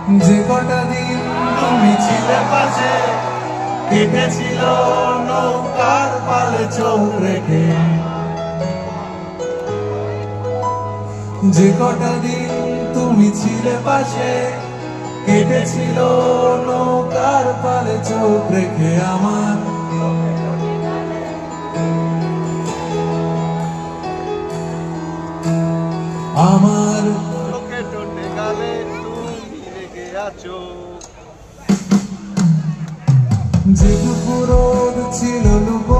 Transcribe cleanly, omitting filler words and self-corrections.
যে কটা দিন তুমি ছিলে পাশে, কেটেছিল নৌকার পালে চোখ রেখে। যে কটা দিন তুমি ছিলে পাশে, কেটেছিল নৌকার পালে চোখ রেখে। আমার চোখে টোটে গালে তুমি রেগে আছো। যেটুকু রোদ ছিল লুকো